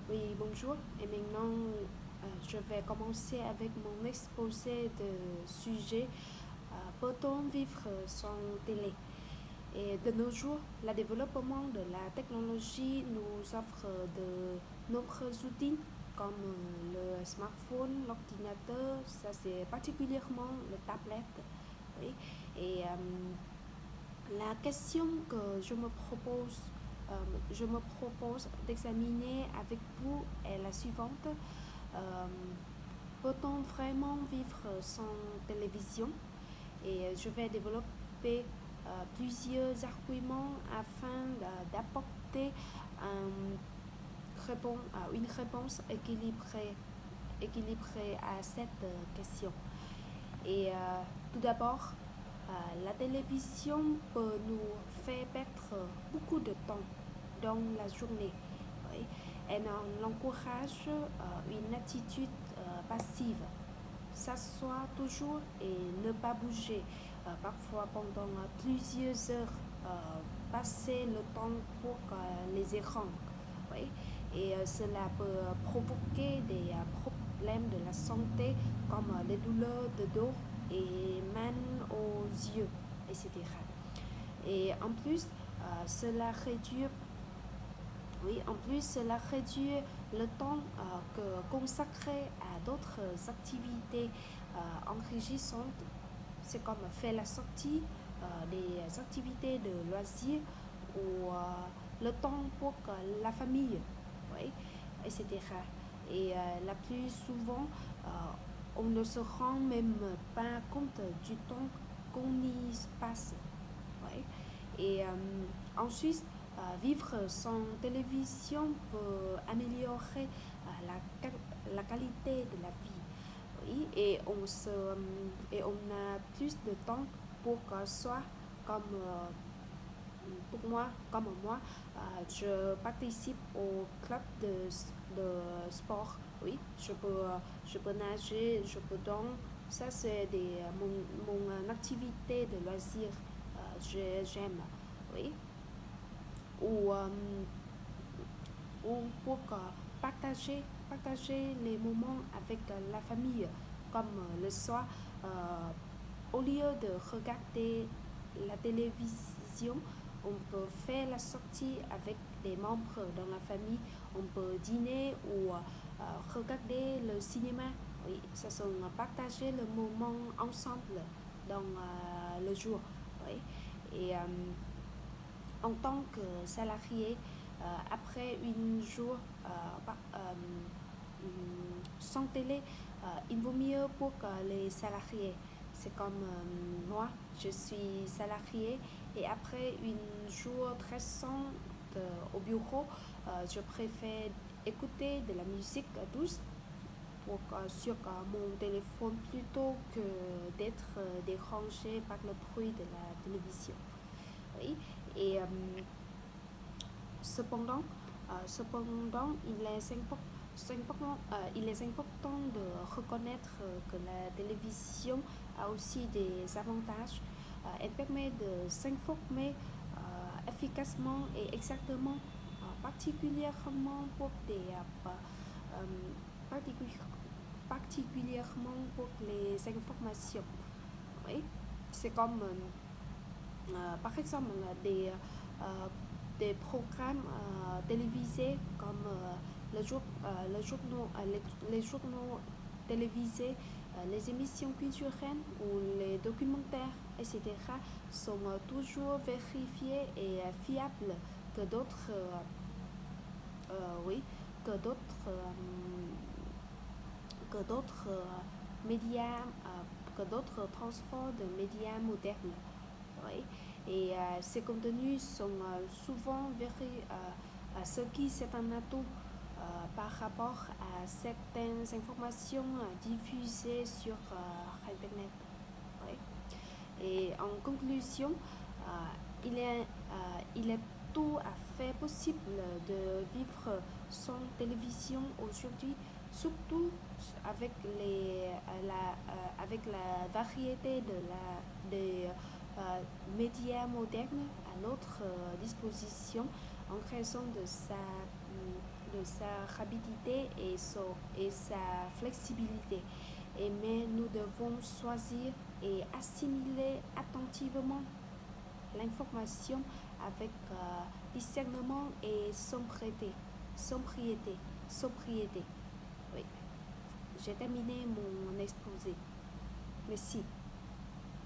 Oui, bonjour. Et maintenant, je vais commencer avec mon exposé de sujet peut-on vivre sans télé? Et de nos jours, le développement de la technologie nous offre de nombreux outils comme le smartphone, l'ordinateur, ça c'est particulièrement le tablette. Oui. Et la question que euh, je me propose d'examiner avec vous est la suivante. Euh, Peut-on vraiment vivre sans télévision? Et je vais développer plusieurs arguments afin d'apporter une réponse équilibrée à cette question. Et tout d'abord, la télévision peut nous faire perdre beaucoup de temps dans la journée. Oui. Elle en encourage une attitude passive, s'asseoir toujours et ne pas bouger, parfois pendant plusieurs heures, passer le temps pour les écrans. Oui. Et cela peut provoquer des problèmes de la santé comme les douleurs de dos et même aux yeux, etc. Et en plus, cela réduit cela réduit le temps consacré à d'autres activités enrichissantes. C'est comme faire la sortie, des activités de loisirs ou le temps pour la famille, oui, etc. Et la plus souvent, on ne se rend même pas compte du temps qu'on y passe. Ouais. Et ensuite, vivre sans télévision peut améliorer la qualité de la vie. Oui, et on a plus de temps pour soi, comme comme moi, je participe au club de sport. Oui, je peux nager, je peux danser. Ça, c'est mon activité de loisir. J'aime. Oui. Ou, ou pour partager les moments avec la famille, comme le soir, euh, au lieu de regarder la télévision, on peut faire la sortie avec des membres dans la famille, on peut dîner ou regarder le cinéma. Oui, ça sont partager le moment ensemble dans le jour. Oui. Et en tant que salarié, après une jour sans télé, il vaut mieux pour les salariés. C'est comme moi, je suis salarié et après une jour très sans au bureau, je préfère écouter de la musique douce sur mon téléphone plutôt que d'être dérangé par le bruit de la télévision. Oui. Et cependant, il est important de reconnaître que la télévision a aussi des avantages. Elle permet de s'informer efficacement et exactement, particulièrement pour euh, particu- particulièrement pour les informations. Oui. C'est comme par exemple euh, des programmes télévisés comme les journaux télévisés, les émissions culturelles ou les documentaires, etc., sont toujours vérifiés et fiables que d'autres oui, que d'autres que d'autres médias, que d'autres transports de médias modernes. Oui. Et ces contenus sont souvent ce qui c'est un atout par rapport à certaines informations diffusées sur Internet. Oui. Et en conclusion, il est tout à fait possible de vivre sans télévision aujourd'hui, surtout avec, avec la variété des médias modernes à notre disposition en raison sa rapidité et sa flexibilité. Mais nous devons choisir et assimiler attentivement l'information avec discernement et sobriété. Sobriété. Sobriété. Oui. J'ai terminé mon exposé. Merci.